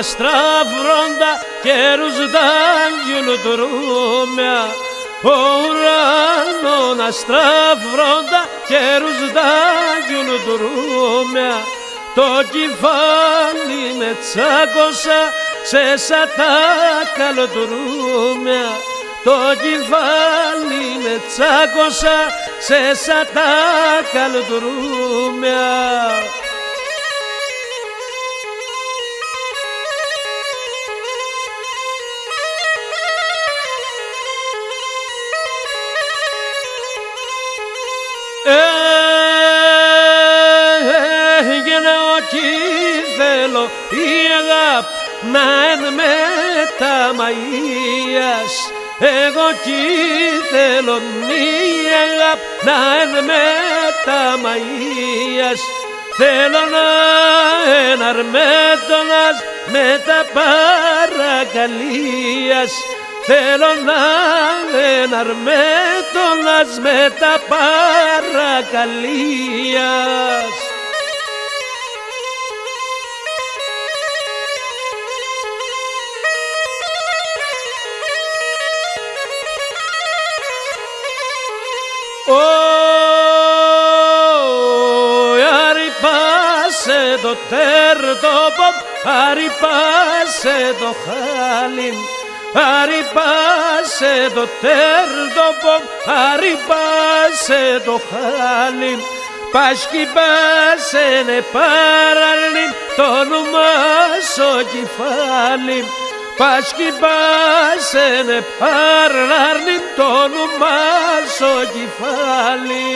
αστράφροντα καιρούς δάγγιουλου τρούμια. Ο ουρανόν αστράφροντα καιρούς δάγγιουλου τρούμια. Το κεφάλι με τσάκωσα σε σατά καλοτρούμια. Το κεφάλι με τσάκωσα σε σατά καλοτρούμια. Έγινε ό,τι θέλω η αγάπη να είναι μεταμαΐας. Εγώ κι θέλω η αγάπη να είναι μεταμαΐας. Θέλω να εναρμέτωνας με τα παρακαλίας. Θέλω να εναρμέτωνας με τα παρακαλίας. Άρυπάσε το τέρτοπο, άρυπάσε το χάλιν. Άρυπάσε το τέρτοπο, άρυπάσε το χάλιν. Πάσχει πάσαινε παραλήν, το όνομα στο κεφάλι. Πάσχει πάσαινε παραλήν, το όνομα στο κεφάλι.